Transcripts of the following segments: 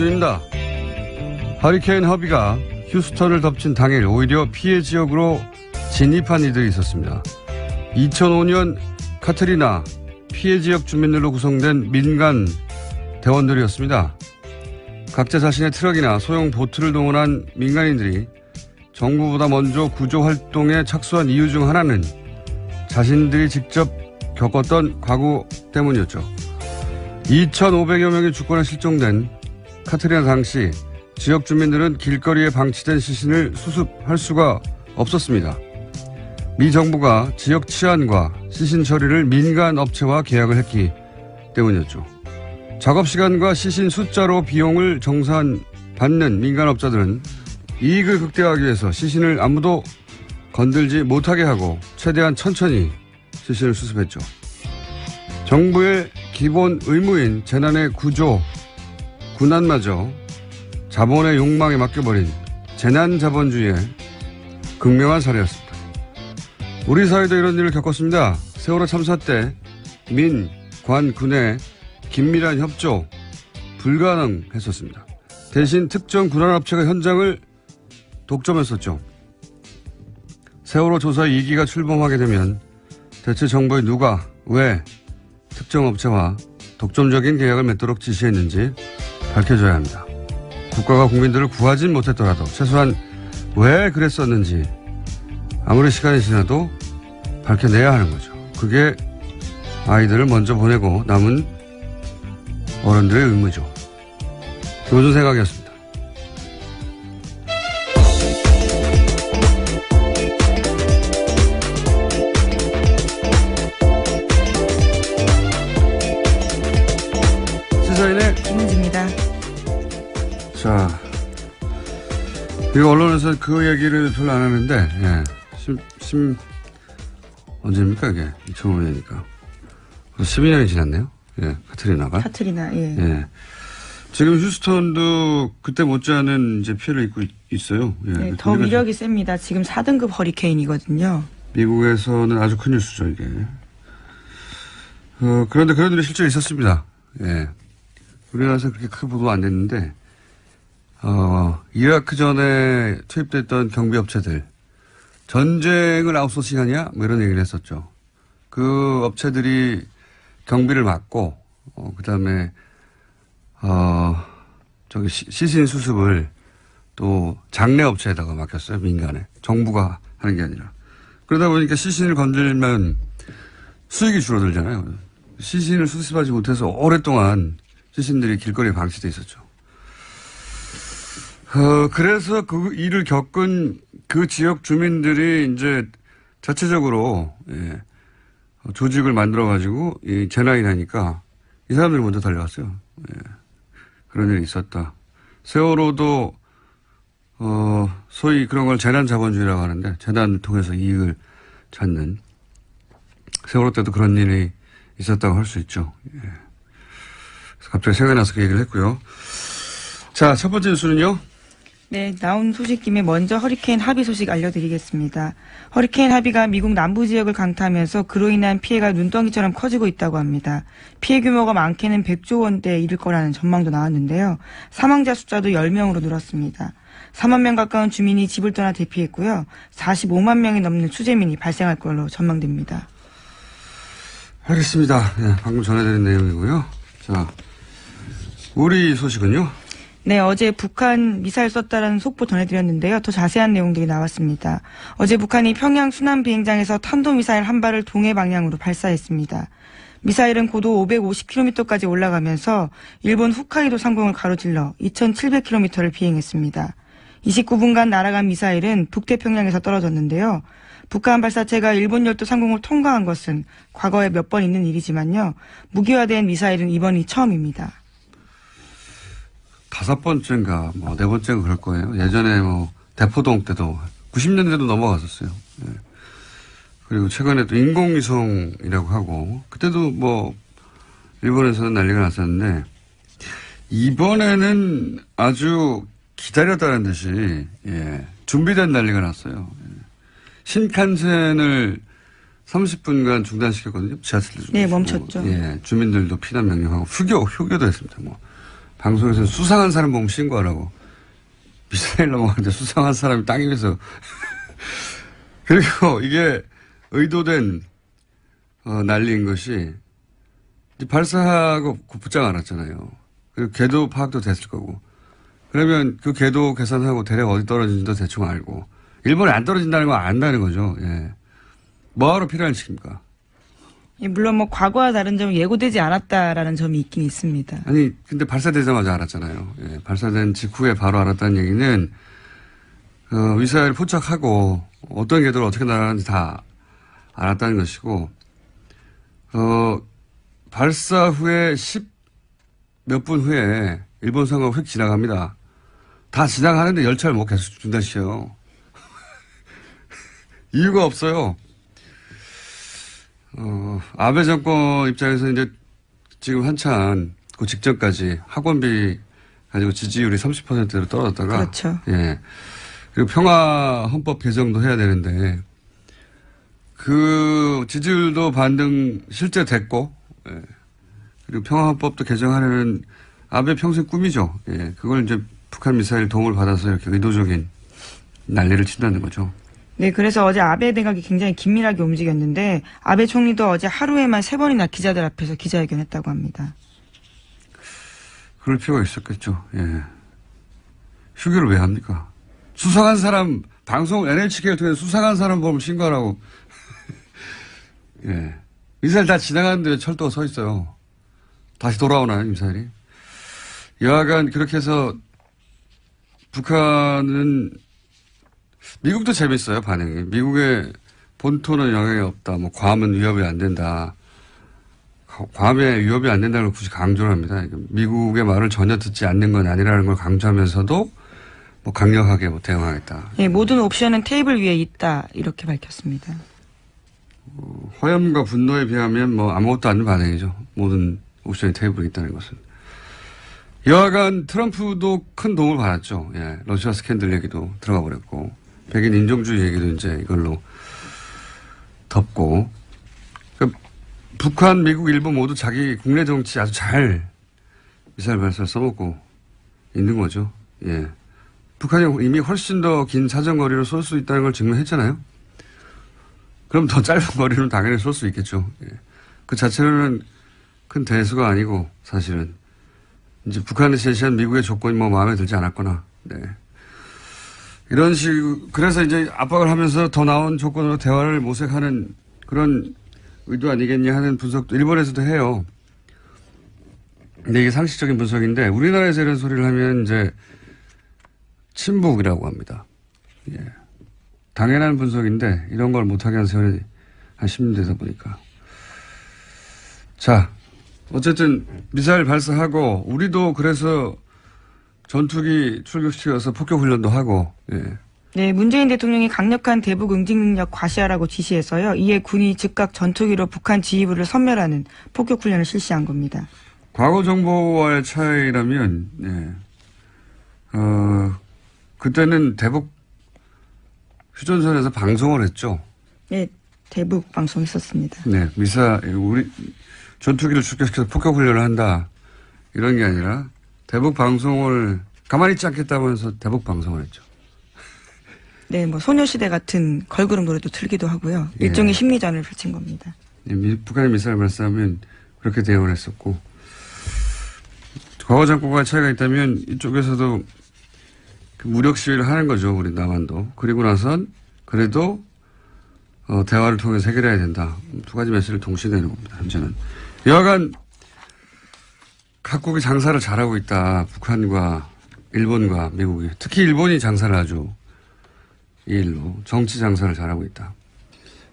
김어준입니다. 허리케인 허비가 휴스턴을 덮친 당일 오히려 피해 지역으로 진입한 이들이 있었습니다. 2005년 카트리나 피해 지역 주민들로 구성된 민간 대원들이었습니다. 각자 자신의 트럭이나 소형 보트를 동원한 민간인들이 정부보다 먼저 구조 활동에 착수한 이유 중 하나는 자신들이 직접 겪었던 과거 때문이었죠. 2,500여 명의 주권에 실종된 카트리나 당시 지역 주민들은 길거리에 방치된 시신을 수습할 수가 없었습니다. 미 정부가 지역 치안과 시신 처리를 민간 업체와 계약을 했기 때문이었죠. 작업 시간과 시신 숫자로 비용을 정산받는 민간 업자들은 이익을 극대화하기 위해서 시신을 아무도 건들지 못하게 하고 최대한 천천히 시신을 수습했죠. 정부의 기본 의무인 재난의 구조, 군안마저 자본의 욕망에 맡겨버린 재난자본주의의 극명한 사례였습니다. 우리 사회도 이런 일을 겪었습니다. 세월호 참사 때 민, 관, 군의 긴밀한 협조 불가능했었습니다. 대신 특정 군안업체가 현장을 독점했었죠. 세월호 조사 2기가 출범하게 되면 대체 정부의 누가 왜 특정 업체와 독점적인 계약을 맺도록 지시했는지 밝혀줘야 합니다. 국가가 국민들을 구하진 못했더라도 최소한 왜 그랬었는지 아무리 시간이 지나도 밝혀내야 하는 거죠. 그게 아이들을 먼저 보내고 남은 어른들의 의무죠. 김어준 생각이었습니다. 시사인의 김은지입니다. 자, 이거 언론에서 그 얘기를 별로 안 하는데, 예. 언제입니까, 이게? 2005년이니까. 12년이 지났네요. 예, 카트리나, 예. 예. 지금 휴스턴도 그때 못지않은 이제 피해를 입고 있어요. 예. 네, 더 위력이 셉니다. 지금 4등급 허리케인이거든요. 미국에서는 아주 큰 뉴스죠, 이게. 그런데 그런 일이 실제로 있었습니다. 예. 우리나라에서 그렇게 크게 보도 안 됐는데, 이라크 전에 투입됐던 경비업체들, 전쟁을 아웃소싱하냐? 뭐 이런 얘기를 했었죠. 그 업체들이 경비를 맡고, 그 다음에, 시신 수습을 또 장례업체에다가 맡겼어요. 민간에. 정부가 하는 게 아니라. 그러다 보니까 시신을 건들면 수익이 줄어들잖아요. 시신을 수습하지 못해서 오랫동안 시신들이 길거리에 방치돼 있었죠. 그래서 그 일을 겪은 그 지역 주민들이 이제 자체적으로, 예, 조직을 만들어가지고, 이 재난이 나니까 이 사람들이 먼저 달려왔어요. 예, 그런 일이 있었다. 세월호도, 소위 그런 걸 재난자본주의라고 하는데, 재난을 통해서 이익을 찾는, 세월호 때도 그런 일이 있었다고 할 수 있죠. 예. 그래서 갑자기 생각이 나서 그 얘기를 했고요. 자, 첫 번째 뉴스는요. 네, 나온 소식 김에 먼저 허리케인 하비 소식 알려드리겠습니다. 허리케인 하비가 미국 남부 지역을 강타하면서 그로 인한 피해가 눈덩이처럼 커지고 있다고 합니다. 피해 규모가 많게는 100조 원대에 이를 거라는 전망도 나왔는데요. 사망자 숫자도 10명으로 늘었습니다. 4만 명 가까운 주민이 집을 떠나 대피했고요. 45만 명이 넘는 수재민이 발생할 걸로 전망됩니다. 알겠습니다. 네, 방금 전해드린 내용이고요. 자, 우리 소식은요? 네, 어제 북한 미사일 쐈다라는 속보 전해드렸는데요. 더 자세한 내용들이 나왔습니다. 어제 북한이 평양 순안 비행장에서 탄도미사일 한 발을 동해 방향으로 발사했습니다. 미사일은 고도 550km까지 올라가면서 일본 홋카이도 상공을 가로질러 2700km를 비행했습니다. 29분간 날아간 미사일은 북태평양에서 떨어졌는데요. 북한 발사체가 일본 열도 상공을 통과한 것은 과거에 몇 번 있는 일이지만요. 무기화된 미사일은 이번이 처음입니다. 5번째인가, 뭐, 4번째가 그럴 거예요. 예전에 뭐, 대포동 때도, 90년대도 넘어갔었어요. 예. 그리고 최근에 또 인공위성이라고 하고, 그때도 뭐, 일본에서는 난리가 났었는데, 이번에는 아주 기다렸다는 듯이, 예, 준비된 난리가 났어요. 예. 신칸센을 30분간 중단시켰거든요. 지하철 중에. 네, 멈췄죠. 예, 주민들도 피난 명령하고, 휴교도 했습니다. 뭐. 방송에서는 수상한 사람 보면 신고하라고. 미사일 넘어가는데 수상한 사람이 땅 위에서. 그리고 이게 의도된 난리인 것이 이제 발사하고 곧장 알았잖아요. 그리고 궤도 파악도 됐을 거고. 그러면 그 궤도 계산하고 대략 어디 떨어지는지도 대충 알고. 일본에 안 떨어진다는 건 안다는 거죠. 예. 뭐하러 필요한 식입니까? 예, 물론 뭐 과거와 다른 점은 예고되지 않았다라는 점이 있긴 있습니다. 아니 근데 발사되자마자 알았잖아요. 예. 발사된 직후에 바로 알았다는 얘기는 미사일 포착하고 어떤 궤도를 어떻게 날아가는지 다 알았다는 것이고 발사 후에 10몇 분 후에 일본 상공을 휙 지나갑니다. 다 지나가는데 열차를 못 계속 중단시켜요. 이유가 없어요. 아베 정권 입장에서 이제 지금 한참 그 직전까지 학원비 가지고 지지율이 30%로 떨어졌다가. 그렇죠. 예. 그리고 평화 헌법 개정도 해야 되는데 그 지지율도 반등 실제 됐고, 예. 그리고 평화 헌법도 개정하려는 아베 평생 꿈이죠. 예. 그걸 이제 북한 미사일 도움을 받아서 이렇게 의도적인 난리를 친다는 거죠. 네, 그래서 어제 아베 내각이 굉장히 긴밀하게 움직였는데 아베 총리도 어제 하루에만 3번이나 기자들 앞에서 기자회견했다고 합니다. 그럴 필요가 있었겠죠. 예. 휴교를 왜 합니까? 수상한 사람, 방송 NHK를 통해 수상한 사람 보면 신고하라고. 예. 미사일 다 지나가는데 왜 철도가 서 있어요? 다시 돌아오나요, 미사일이? 여하간 그렇게 해서 북한은 미국도 재밌어요, 반응이. 미국의 본토는 영향이 없다. 뭐 괌은 위협이 안 된다. 괌에 위협이 안 된다는 걸 굳이 강조를 합니다. 미국의 말을 전혀 듣지 않는 건 아니라는 걸 강조하면서도 뭐 강력하게 뭐 대응하겠다. 예, 모든 옵션은 테이블 위에 있다. 이렇게 밝혔습니다. 화염과 분노에 비하면 뭐 아무것도 아닌 반응이죠. 모든 옵션이 테이블에 있다는 것은. 여하간 트럼프도 큰 도움을 받았죠. 예, 러시아 스캔들 얘기도 들어가 버렸고, 백인 인종주의 얘기도 이제 이걸로 덮고, 그러니까 북한, 미국, 일본 모두 자기 국내 정치 아주 잘 미사일 발사를 써먹고 있는 거죠. 예. 북한이 이미 훨씬 더 긴 사정거리로 쏠 수 있다는 걸 증명했잖아요. 그럼 더 짧은 거리는 당연히 쏠 수 있겠죠. 예. 그 자체로는 큰 대수가 아니고 사실은 이제 북한이 제시한 미국의 조건이 뭐 마음에 들지 않았거나, 네. 이런 그래서 이제 압박을 하면서 더 나은 조건으로 대화를 모색하는 그런 의도 아니겠냐 하는 분석도 일본에서도 해요. 근데 이게 상식적인 분석인데 우리나라에서 이런 소리를 하면 이제 친북이라고 합니다. 예. 당연한 분석인데 이런 걸 못하게 한 세월이 한 10년 되다 보니까. 자, 어쨌든 미사일 발사하고 우리도 그래서 전투기 출격시켜서 폭격훈련도 하고. 예. 네, 문재인 대통령이 강력한 대북 응징 능력 과시하라고 지시해서요. 이에 군이 즉각 전투기로 북한 지휘부를 섬멸하는 폭격훈련을 실시한 겁니다. 과거 정보와의 차이라면, 예. 그때는 대북 휴전선에서 방송을 했죠. 네, 대북 방송했었습니다. 네, 우리 전투기를 출격시켜서 폭격훈련을 한다. 이런 게 아니라 대북 방송을 가만히 있지 않겠다면서 대북 방송을 했죠. 네, 뭐 소녀시대 같은 걸그룹 노래도 틀기도 하고요. 일종의 예. 심리전을 펼친 겁니다. 북한의 미사일 발사하면 그렇게 대응을 했었고, 과거 정권과의 차이가 있다면 이쪽에서도 그 무력 시위를 하는 거죠. 우리 남한도. 그리고 나선 그래도 대화를 통해서 해결해야 된다. 두 가지 메시지를 동시에 내는 겁니다. 현재는. 여하간 각국이 장사를 잘하고 있다. 북한과 일본과 미국이. 특히 일본이 장사를 하죠. 이 일로. 정치 장사를 잘하고 있다.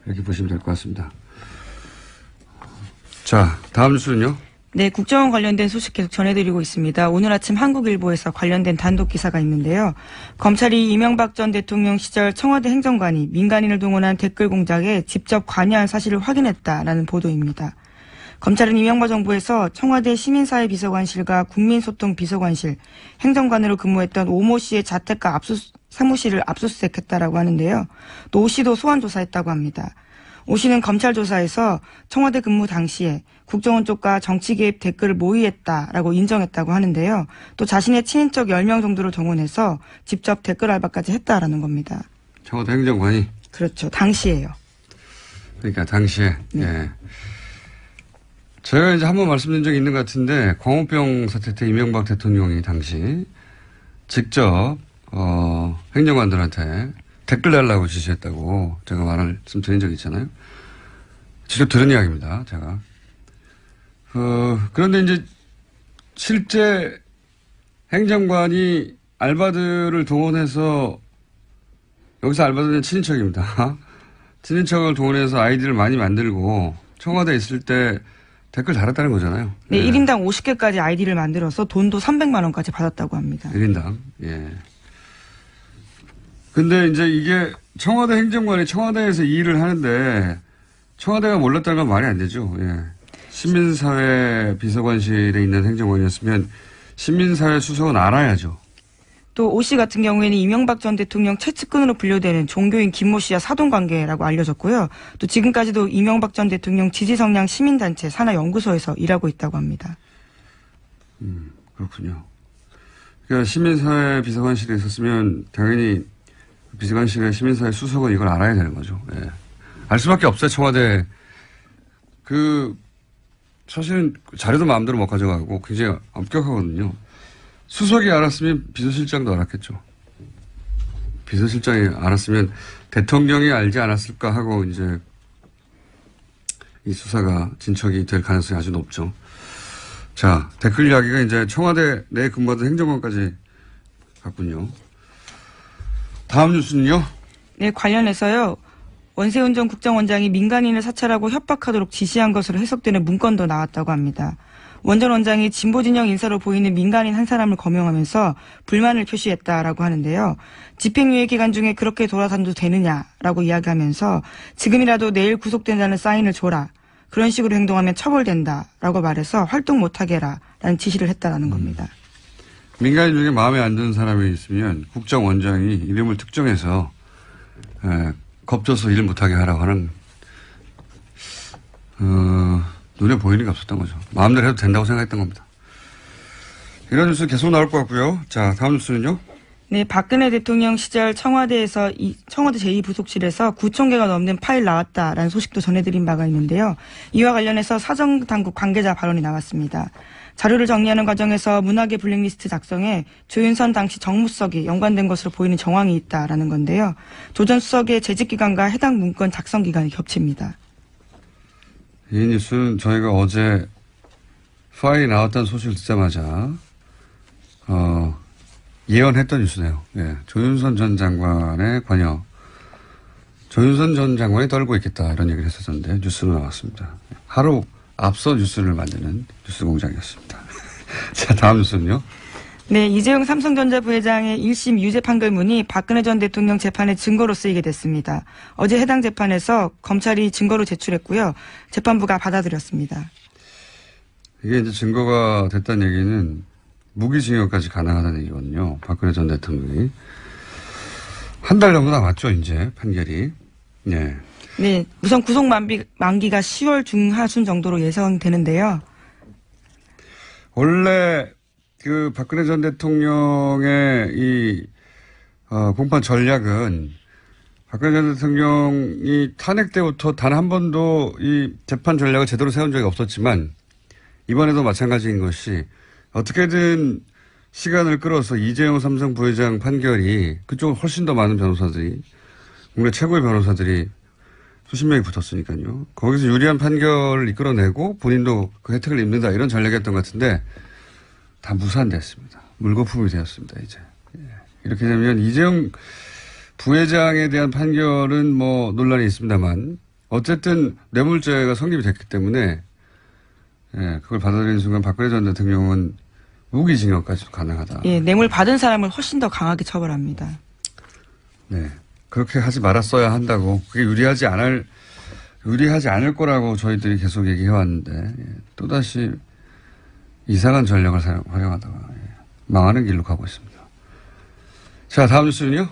이렇게 보시면 될 것 같습니다. 자, 다음 뉴스는요. 네, 국정원 관련된 소식 계속 전해드리고 있습니다. 오늘 아침 한국일보에서 관련된 단독 기사가 있는데요. 검찰이 이명박 전 대통령 시절 청와대 행정관이 민간인을 동원한 댓글 공작에 직접 관여한 사실을 확인했다라는 보도입니다. 검찰은 이명박 정부에서 청와대 시민사회비서관실과 국민소통비서관실, 행정관으로 근무했던 오모 씨의 자택과 사무실을 압수수색했다라고 하는데요. 또 오 씨도 소환 조사했다고 합니다. 오 씨는 검찰 조사에서 청와대 근무 당시에 국정원 쪽과 정치 개입 댓글을 모의했다라고 인정했다고 하는데요. 또 자신의 친인척 10명 정도를 동원해서 직접 댓글 알바까지 했다라는 겁니다. 청와대 행정관이? 그렇죠. 당시에요. 그러니까 당시에. 네. 예. 제가 이제 한번 말씀드린 적이 있는 것 같은데 광우병 사태 때 이명박 대통령이 당시 직접 행정관들한테 댓글 달라고 지시했다고 제가 말씀드린 적이 있잖아요. 직접 들은 이야기입니다. 제가. 그런데 이제 실제 행정관이 알바들을 동원해서 여기서 알바들은 친인척입니다. 친인척을 동원해서 아이디를 많이 만들고 청와대에 있을 때 댓글 달았다는 거잖아요. 네, 1인당 50개까지 아이디를 만들어서 돈도 300만 원까지 받았다고 합니다. 1인당. 예. 근데 이제 이게 청와대 행정관이 청와대에서 이 일을 하는데 청와대가 몰랐다는 건 말이 안 되죠. 예. 시민사회 비서관실에 있는 행정관이었으면 시민사회 수석은 알아야죠. 또 오 씨 같은 경우에는 이명박 전 대통령 최측근으로 분류되는 종교인 김모 씨와 사돈관계라고 알려졌고요. 또 지금까지도 이명박 전 대통령 지지성냥 시민단체 산하연구소에서 일하고 있다고 합니다. 그렇군요. 그러니까 시민사회 비서관실에 있었으면 당연히 비서관실의 시민사회 수석은 이걸 알아야 되는 거죠. 예. 알 수밖에 없어요. 청와대. 사실은 자료도 마음대로 못 가져가고 굉장히 엄격하거든요. 수석이 알았으면 비서실장도 알았겠죠. 비서실장이 알았으면 대통령이 알지 않았을까 하고 이제 이 수사가 진척이 될 가능성이 아주 높죠. 자, 댓글 이야기가 이제 청와대 내 근무하던 행정관까지 갔군요. 다음 뉴스는요? 네, 관련해서요. 원세훈 전 국정원장이 민간인을 사찰하고 협박하도록 지시한 것으로 해석되는 문건도 나왔다고 합니다. 원 전 원장이 진보 진영 인사로 보이는 민간인 한 사람을 거명하면서 불만을 표시했다라고 하는데요. 집행유예 기간 중에 그렇게 돌아다녀도 되느냐라고 이야기하면서 지금이라도 내일 구속된다는 사인을 줘라. 그런 식으로 행동하면 처벌된다라고 말해서 활동 못하게 해라라는 지시를 했다라는 겁니다. 민간인 중에 마음에 안 드는 사람이 있으면 국정원장이 이름을 특정해서 겁줘서 일 못하게 하라고 하는 눈에 보이는 게 없었던 거죠. 마음대로 해도 된다고 생각했던 겁니다. 이런 뉴스 계속 나올 것 같고요. 자, 다음 뉴스는요. 네, 박근혜 대통령 시절 청와대에서 청와대 제2부속실에서 9천 개가 넘는 파일 나왔다라는 소식도 전해드린 바가 있는데요. 이와 관련해서 사정당국 관계자 발언이 나왔습니다. 자료를 정리하는 과정에서 문화계 블랙리스트 작성에 조윤선 당시 정무수석이 연관된 것으로 보이는 정황이 있다라는 건데요. 조 전 수석의 재직기간과 해당 문건 작성 기간이 겹칩니다. 이 뉴스는 저희가 어제 파일이 나왔다는 소식을 듣자마자 예언했던 뉴스네요. 예, 조윤선 전 장관의 관여. 조윤선 전 장관이 떨고 있겠다 이런 얘기를 했었는데 뉴스로 나왔습니다. 하루 앞서 뉴스를 만드는 뉴스 공장이었습니다. 자, 다음 뉴스는요. 네, 이재용 삼성전자 부회장의 1심 유죄 판결문이 박근혜 전 대통령 재판의 증거로 쓰이게 됐습니다. 어제 해당 재판에서 검찰이 증거로 제출했고요. 재판부가 받아들였습니다. 이게 이제 증거가 됐다는 얘기는 무기징역까지 가능하다는 얘기거든요. 박근혜 전 대통령이. 한 달 정도 남았죠, 이제 판결이. 네. 네, 우선 구속 만기가 10월 중하순 정도로 예상되는데요. 원래 박근혜 전 대통령의 이 공판 전략은 박근혜 전 대통령이 탄핵 때부터 단 한 번도 이 재판 전략을 제대로 세운 적이 없었지만 이번에도 마찬가지인 것이 어떻게든 시간을 끌어서 이재용 삼성 부회장 판결이 그쪽은 훨씬 더 많은 변호사들이 국내 최고의 변호사들이 수십 명이 붙었으니까요. 거기서 유리한 판결을 이끌어내고 본인도 그 혜택을 입는다 이런 전략이었던 것 같은데 다 무산됐습니다. 물거품이 되었습니다. 이제 이렇게 되면 이재용 부회장에 대한 판결은 뭐 논란이 있습니다만 어쨌든 뇌물죄가 성립이 됐기 때문에 그걸 받아들이는 순간 박근혜 전 대통령은 무기징역까지도 가능하다. 예, 뇌물 받은 사람을 훨씬 더 강하게 처벌합니다. 네, 그렇게 하지 말았어야 한다고 그게 유리하지 않을 거라고 저희들이 계속 얘기해 왔는데 또다시 이상한 전략을 활용하다가 망하는 길로 가고 있습니다. 자, 다음 뉴스는요?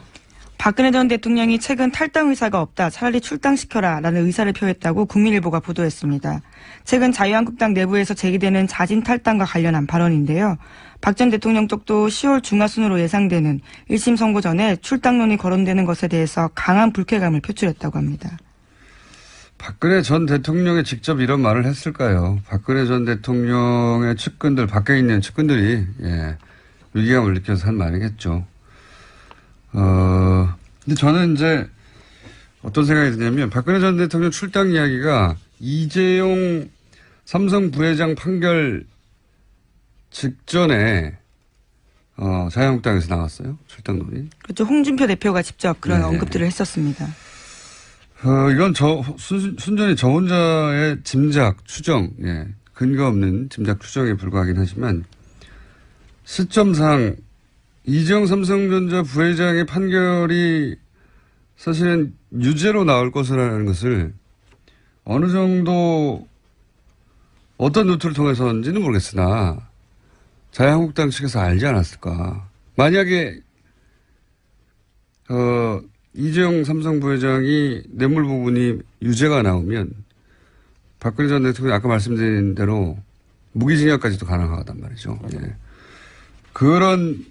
박근혜 전 대통령이 최근 탈당 의사가 없다. 차라리 출당시켜라 라는 의사를 표했다고 국민일보가 보도했습니다. 최근 자유한국당 내부에서 제기되는 자진 탈당과 관련한 발언인데요. 박 전 대통령 쪽도 10월 중하순으로 예상되는 1심 선고 전에 출당론이 거론되는 것에 대해서 강한 불쾌감을 표출했다고 합니다. 박근혜 전 대통령이 직접 이런 말을 했을까요? 박근혜 전 대통령의 측근들, 밖에 있는 측근들이, 위기감을 느껴서 한 말이겠죠. 근데 저는 이제 어떤 생각이 드냐면, 박근혜 전 대통령 출당 이야기가 이재용 삼성 부회장 판결 직전에, 자유한국당에서 나왔어요. 출당론이. 그렇죠. 홍준표 대표가 직접 그런 네. 언급들을 했었습니다. 이건 순전히 저 혼자의 짐작, 추정, 근거 없는 짐작, 추정에 불과하긴 하지만, 시점상, 이재용 삼성전자 부회장의 판결이 사실은 유죄로 나올 것이라는 것을 어느 정도 어떤 루트를 통해서인지는 모르겠으나, 자유한국당 측에서 알지 않았을까. 만약에, 이재용 삼성 부회장이 뇌물 부분이 유죄가 나오면 박근혜 전 대통령이 아까 말씀드린 대로 무기징역까지도 가능하단 말이죠. 예.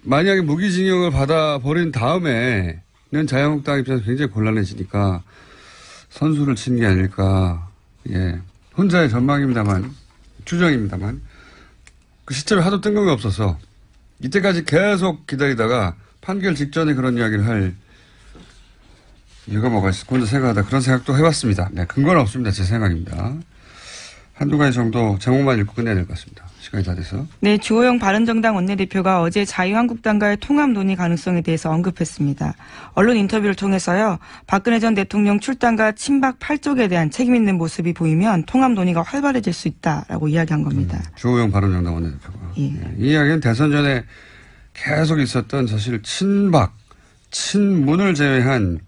만약에 무기징역을 받아버린 다음에는 자유한국당 입장에서 굉장히 곤란해지니까 선수를 치는 게 아닐까. 예. 혼자의 전망입니다만, 추정입니다만, 그 시점에 하도 뜬금이 없어서 이때까지 계속 기다리다가 판결 직전에 그런 이야기를 할 이유가 뭐가 있을까 혼자 생각하다 그런 생각도 해봤습니다. 네, 근거는 없습니다. 제 생각입니다. 한두 가지 정도 제목만 읽고 끝내야 될 것 같습니다. 시간이 다 돼서. 네, 주호영 바른정당 원내대표가 어제 자유한국당과의 통합 논의 가능성에 대해서 언급했습니다. 언론 인터뷰를 통해서요. 박근혜 전 대통령 출당과 친박 8쪽에 대한 책임 있는 모습이 보이면 통합 논의가 활발해질 수 있다라고 이야기한 겁니다. 주호영 바른정당 원내대표가. 예. 이 이야기는 대선 전에 계속 있었던 사실 친박, 친문을 제외한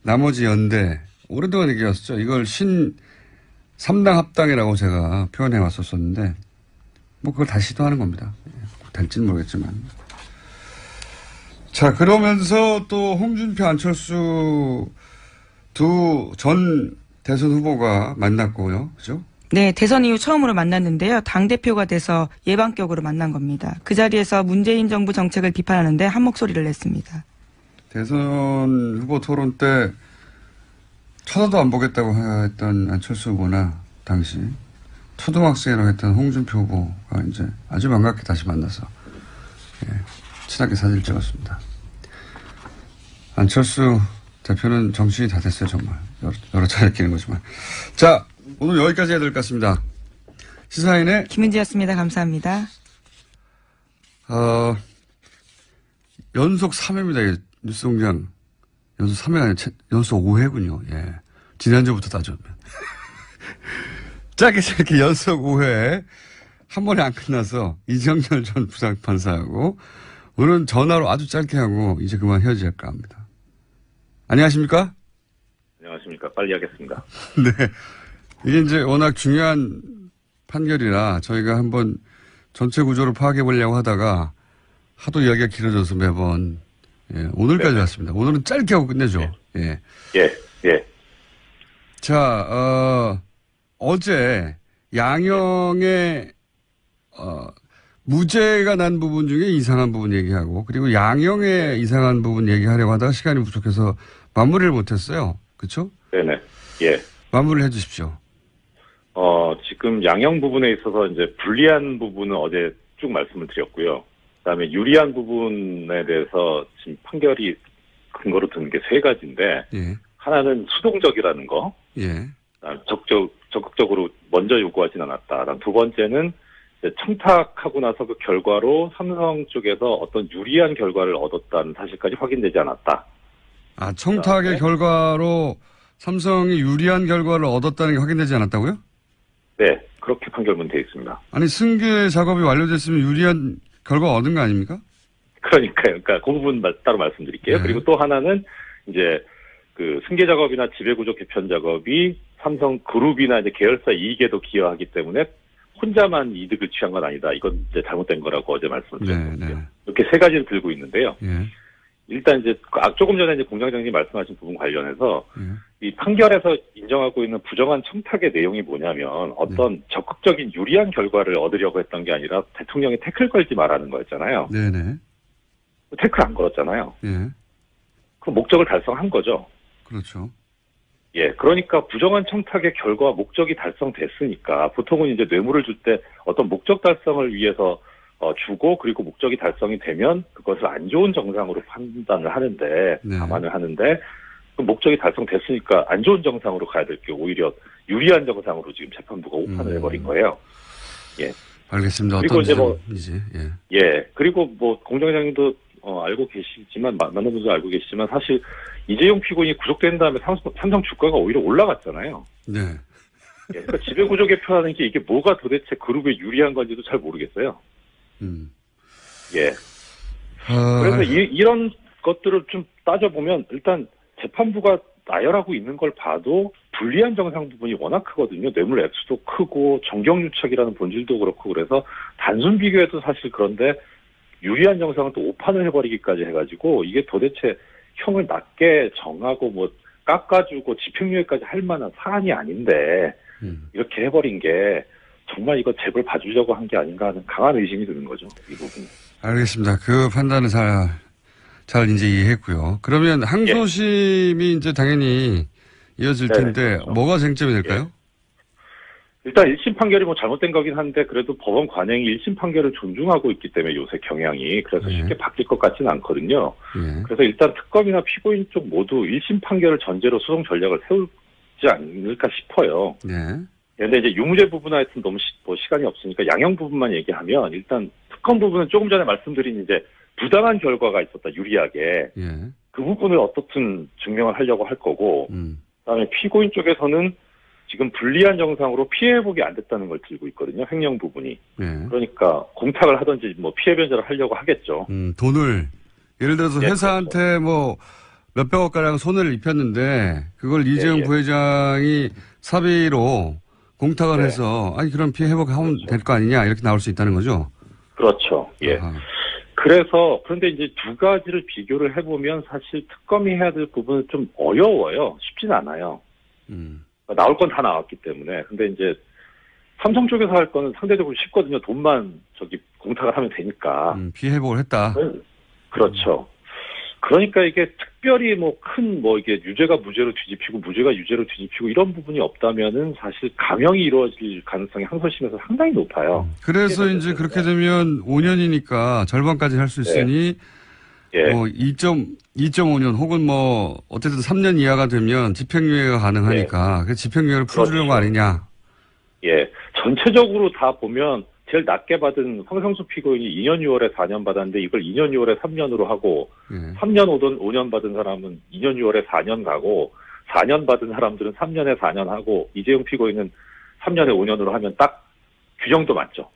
나머지 연대, 오랫동안 얘기했었죠. 이걸 3당 합당이라고 제가 표현해 왔었는데, 그걸 다시 시도하는 겁니다. 될지는 모르겠지만. 자, 그러면서 또 홍준표, 안철수 두 전 대선 후보가 만났고요. 그죠? 네, 대선 이후 처음으로 만났는데요. 당대표가 돼서 예방격으로 만난 겁니다. 그 자리에서 문재인 정부 정책을 비판하는데 한 목소리를 냈습니다. 대선 후보 토론 때 쳐다도 안 보겠다고 했던 안철수 후보나 당시 초등학생이라고 했던 홍준표 후보가 이제 아주 반갑게 다시 만나서 친하게 사진을 찍었습니다. 안철수 대표는 정신이 다 됐어요, 정말. 여러 차례 끼는 거지만. 자, 오늘 여기까지 해야 될 것 같습니다. 시사인의 김은지였습니다. 감사합니다. 연속 3회입니다. 뉴스공장. 연속 3회가 아니라 연속 5회군요. 예. 지난주부터 따져면. 짧게 연속 5회. 한 번에 안 끝나서 이정열 전 부장판사하고 오늘은 전화로 아주 짧게 하고 이제 그만 헤어질까 합니다. 안녕하십니까? 안녕하십니까. 빨리 하겠습니다. 네. 이게 이제 워낙 중요한 판결이라 저희가 한번 전체 구조를 파악해 보려고 하다가 하도 이야기가 길어져서 매번 오늘까지 왔습니다. 오늘은 짧게 하고 끝내죠. 예. 자, 어제 양형의 무죄가 난 부분 중에 이상한 부분 얘기하고 그리고 양형의 이상한 부분 얘기하려고 하다가 시간이 부족해서 마무리를 못했어요. 그렇죠? 네네. 예. 마무리를 해주십시오. 지금 양형 부분에 있어서 이제 불리한 부분은 어제 쭉 말씀을 드렸고요. 그다음에 유리한 부분에 대해서 지금 판결이 근거로 드는 게 세 가지인데 예. 하나는 수동적이라는 거. 예. 적극적으로 먼저 요구하진 않았다. 두 번째는 청탁하고 나서 그 결과로 삼성 쪽에서 어떤 유리한 결과를 얻었다는 사실까지 확인되지 않았다. 청탁의 결과로 삼성이 유리한 결과를 얻었다는 게 확인되지 않았다고요? 네, 그렇게 판결문 되어 있습니다. 아니, 승계 작업이 완료됐으면 유리한 결과 얻은 거 아닙니까? 그러니까요. 그 부분 따로 말씀드릴게요. 네. 그리고 또 하나는 이제 그 승계 작업이나 지배구조 개편 작업이 삼성 그룹이나 이제 계열사 이익에도 기여하기 때문에 혼자만 이득을 취한 건 아니다. 이건 이제 잘못된 거라고 어제 말씀을 드렸거든요. 네. 이렇게 세 가지를 들고 있는데요. 예. 일단 이제 조금 전에 이제 공장장님 말씀하신 부분 관련해서 이 판결에서 인정하고 있는 부정한 청탁의 내용이 뭐냐면 어떤 적극적인 유리한 결과를 얻으려고 했던 게 아니라 대통령이 태클 걸지 말라는 거였잖아요. 네네. 태클 안 걸었잖아요. 예. 그럼 목적을 달성한 거죠. 그렇죠. 예, 그러니까 부정한 청탁의 결과 목적이 달성됐으니까 보통은 이제 뇌물을 줄 때 어떤 목적 달성을 위해서 주고 그리고 목적이 달성이 되면 그것을 안 좋은 정상으로 판단을 하는데 네. 감안을 하는데 그 목적이 달성됐으니까 안 좋은 정상으로 가야 될 게 오히려 유리한 정상으로 지금 재판부가 오판을 해버린 거예요. 예. 알겠습니다. 그리고 이제 뭐 이제 예, 그리고 뭐 공장장님도 알고 계시지만 많은 분들 알고 계시지만 사실 이재용 피고인이 구속된 다음에 삼성 주가가 오히려 올라갔잖아요. 네. 예, 그러니까 지배구조 개편하는 게 이게 뭐가 도대체 그룹에 유리한 건지도 잘 모르겠어요. 예. 그래서 이런 것들을 좀 따져보면 일단 재판부가 나열하고 있는 걸 봐도 불리한 정상 부분이 워낙 크거든요. 뇌물 액수도 크고 정경유착이라는 본질도 그렇고 그래서 단순 비교해도 사실 그런데 유리한 정상은 또 오판을 해버리기까지 해가지고 이게 도대체 형을 낮게 정하고 뭐 깎아주고 집행유예까지 할 만한 사안이 아닌데 이렇게 해버린 게 정말 이거 재벌 봐주려고 한 게 아닌가 하는 강한 의심이 드는 거죠. 이 부분. 알겠습니다. 그 판단은 잘 이제 이해했고요. 그러면 항소심이 이제 당연히 이어질 텐데 그렇죠. 뭐가 쟁점이 될까요? 일단 1심 판결이 뭐 잘못된 거긴 한데 그래도 법원 관행이 1심 판결을 존중하고 있기 때문에 요새 경향이 그래서 쉽게 바뀔 것 같지는 않거든요. 그래서 일단 특검이나 피고인 쪽 모두 1심 판결을 전제로 소송 전략을 세우지 않을까 싶어요. 그런데 이제 유무죄 부분은 하여튼 너무 시간이 없으니까 양형 부분만 얘기하면 일단 특검 부분은 조금 전에 말씀드린 이제 부당한 결과가 있었다 유리하게 그 부분을 어떻든 증명을 하려고 할 거고 그다음에 피고인 쪽에서는 지금 불리한 정상으로 피해 회복이 안 됐다는 걸 들고 있거든요. 횡령 부분이. 그러니까 공탁을 하든지 뭐 피해 변제를 하려고 하겠죠. 돈을 예를 들어서 회사한테 그렇죠. 뭐 몇백억 가량 손해를 입혔는데 그걸 이재용 부회장이 사비로 공탁을 해서 아니 그럼 피해 회복하면 될 거 아니냐 이렇게 나올 수 있다는 거죠. 그렇죠. 예. 그래서 그런데 이제 두 가지를 비교를 해보면 사실 특검이 해야 될 부분은 좀 어려워요. 쉽진 않아요. 나올 건 다 나왔기 때문에. 근데 이제 삼성 쪽에서 할 거는 상대적으로 쉽거든요. 돈만 공탁을 하면 되니까. 피해 회복을 했다. 그렇죠. 그러니까 이게 특별히 이게 유죄가 무죄로 뒤집히고 무죄가 유죄로 뒤집히고 이런 부분이 없다면은 사실 감형이 이루어질 가능성이 항소심에서 상당히 높아요. 그래서 이제 그렇게 되면 5년이니까 절반까지 할 수 있으니 뭐 2.5년 혹은 뭐 어쨌든 3년 이하가 되면 집행유예가 가능하니까 그 집행유예를 풀어주려는 거 아니냐. 예. 전체적으로 다 보면 제일 낮게 받은 황상수 피고인이 2년 6월에 4년 받았는데 이걸 2년 6월에 3년으로 하고 3년 5년 받은 사람은 2년 6월에 4년 가고 4년 받은 사람들은 3년에 4년 하고 이재용 피고인은 3년에 5년으로 하면 딱 규정도 맞죠.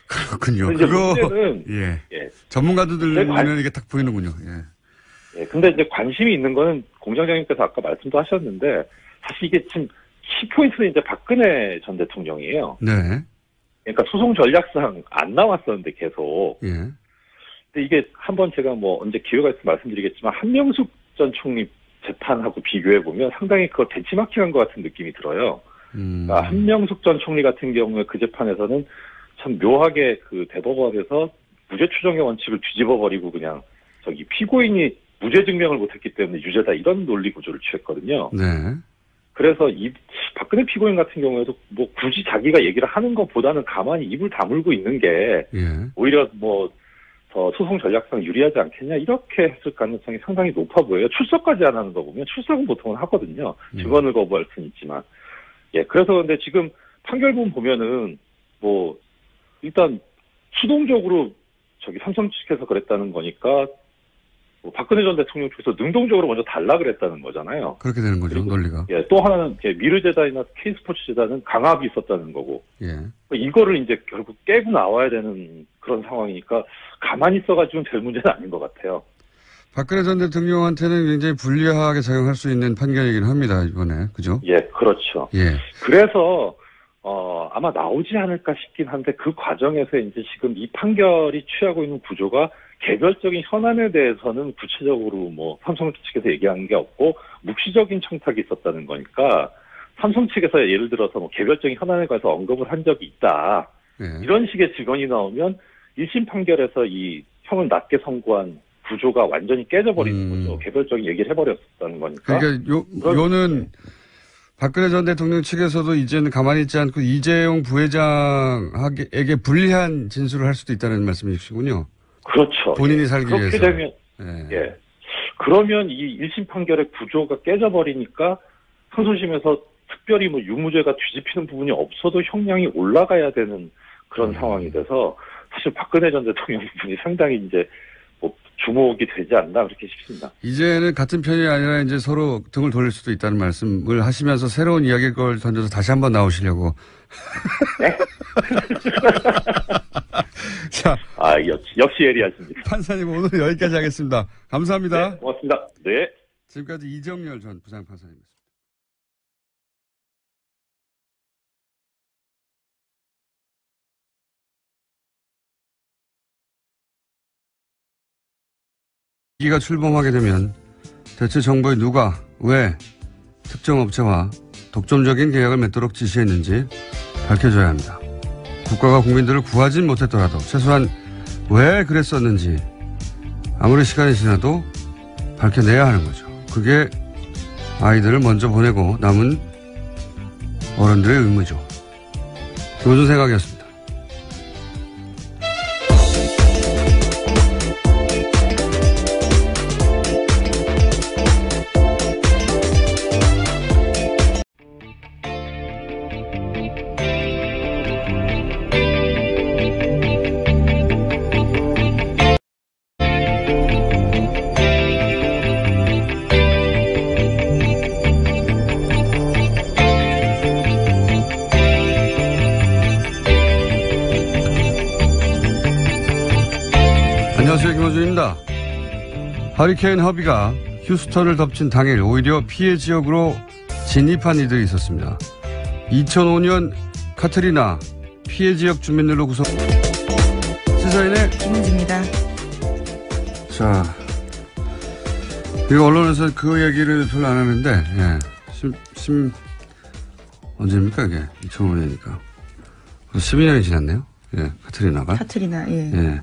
그렇군요. 문제는 전문가들 눈에는 이게 딱 보이는군요. 근데 이제 관심이 있는 거는 공장장님께서 아까 말씀도 하셨는데 사실 이게 지금 키포인트는 이제 박근혜 전 대통령이에요. 그러니까 소송 전략상 안 나왔었는데 계속. 근데 이게 한번 제가 뭐 언제 기회가 있으면 말씀드리겠지만 한명숙 전 총리 재판하고 비교해 보면 상당히 그걸 벤치마킹한 것 같은 느낌이 들어요. 그러니까 한명숙 전 총리 같은 경우에 그 재판에서는 참 묘하게 그 대법원에서 무죄 추정의 원칙을 뒤집어 버리고 그냥 피고인이 무죄 증명을 못했기 때문에 유죄다 이런 논리 구조를 취했거든요. 그래서 박근혜 피고인 같은 경우에도 뭐 굳이 자기가 얘기를 하는 것보다는 가만히 입을 다물고 있는 게 오히려 뭐 더 소송 전략상 유리하지 않겠냐 이렇게 했을 가능성이 상당히 높아 보여요. 출석까지 안 하는 거 보면 출석은 보통은 하거든요. 증언을 거부할 수는 있지만. 그래서 근데 지금 판결문 보면은 뭐 일단 수동적으로 삼성 측에서 그랬다는 거니까 뭐 박근혜 전 대통령 쪽에서 능동적으로 먼저 달라 그랬다는 거잖아요. 그렇게 되는 거죠, 논리가. 또 하나는 미르재단이나 K스포츠재단은 강압이 있었다는 거고. 이거를 이제 결국 깨고 나와야 되는 그런 상황이니까 가만히 있어가지고는 될 문제는 아닌 것 같아요. 박근혜 전 대통령한테는 굉장히 불리하게 작용할 수 있는 판결이긴 합니다, 이번에. 그죠? 그렇죠. 그래서 아마 나오지 않을까 싶긴 한데 그 과정에서 이제 지금 이 판결이 취하고 있는 구조가 개별적인 현안에 대해서는 구체적으로 뭐 삼성 측에서 얘기한 게 없고 묵시적인 청탁이 있었다는 거니까 삼성 측에서 예를 들어서 뭐 개별적인 현안에 관해서 언급을 한 적이 있다. 네. 이런 식의 증언이 나오면 1심 판결에서 이 형을 낮게 선고한 구조가 완전히 깨져버리는 거죠. 개별적인 얘기를 해버렸다는 거니까. 그러니까 요는 박근혜 전 대통령 측에서도 이제는 가만히 있지 않고 이재용 부회장에게 불리한 진술을 할 수도 있다는 말씀이시군요. 그렇죠. 본인이 살기 그렇게 위해서. 되면, 예. 그러면 이 1심 판결의 구조가 깨져버리니까 항소심에서 특별히 뭐 유무죄가 뒤집히는 부분이 없어도 형량이 올라가야 되는 그런 상황이 돼서 사실 박근혜 전 대통령 부분이 상당히 이제 뭐 주목이 되지 않나 그렇게 싶습니다. 이제는 같은 편이 아니라 이제 서로 등을 돌릴 수도 있다는 말씀을 하시면서 새로운 이야기일 걸 던져서 다시 한번 나오시려고. 네? 자. 역시 예리하십니다. 판사님 오늘 여기까지 하겠습니다. 감사합니다. 네, 고맙습니다. 네. 지금까지 이정열 전 부장판사님이었습니다. 위기가 출범하게 되면 대체 정부의 누가 왜 특정 업체와 독점적인 계약을 맺도록 지시했는지 밝혀줘야 합니다. 국가가 국민들을 구하진 못했더라도 최소한 왜 그랬었는지 아무리 시간이 지나도 밝혀내야 하는 거죠. 그게 아이들을 먼저 보내고 남은 어른들의 의무죠. 김호준 생각이었습니다. 안녕하세요. 김호준입니다. 허리케인 허비가 휴스턴을 덮친 당일 오히려 피해 지역으로 진입한 이들이 있었습니다. 2005년 카트리나 피해 지역 주민들로 구성 시사인의 김은지입니다. 자, 이거 언론에서 그 얘기를 별로 안 하는데, 언제입니까, 이게? 2005년이니까. 12년이 지났네요. 예, 카트리나가. 카트리나, 예. 예.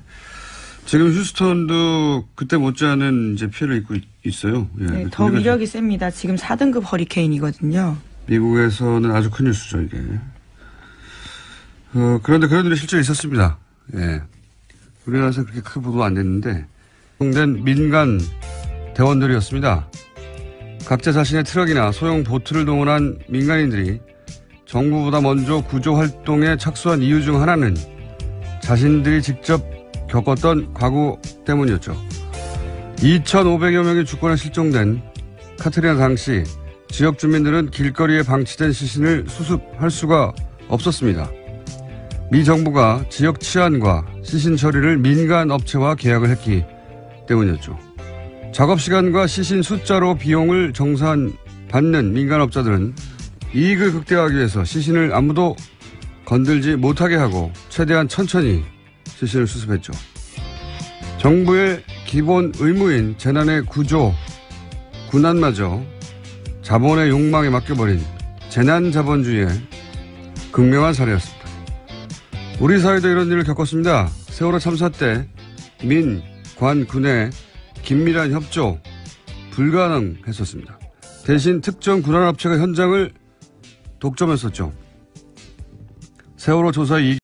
지금 휴스턴도 그때 못지않은 이제 피해를 입고 있어요. 예. 네, 더 위력이 셉니다. 지금 4등급 허리케인이거든요. 미국에서는 아주 큰 뉴스죠, 이게. 그런데 그런 일이 실제로 있었습니다. 예. 우리나라에서 그렇게 크게 보도 안 됐는데, 된 민간 대원들이었습니다. 각자 자신의 트럭이나 소형 보트를 동원한 민간인들이 정부보다 먼저 구조 활동에 착수한 이유 중 하나는 자신들이 직접 겪었던 과거 때문이었죠. 2,500여 명의 주권에 실종된 카트리나 당시 지역 주민들은 길거리에 방치된 시신을 수습할 수가 없었습니다. 미 정부가 지역 치안과 시신 처리를 민간 업체와 계약을 했기 때문이었죠. 작업 시간과 시신 숫자로 비용을 정산받는 민간업자들은 이익을 극대화하기 위해서 시신을 아무도 건들지 못하게 하고 최대한 천천히 시신을 수습했죠. 정부의 기본 의무인 재난의 구조, 군안마저 자본의 욕망에 맡겨버린 재난자본주의의 극명한 사례였습니다. 우리 사회도 이런 일을 겪었습니다. 세월호 참사 때 민, 관, 군의 긴밀한 협조 불가능했었습니다. 대신 특정 군안업체가 현장을 독점했었죠. 세월호 조사의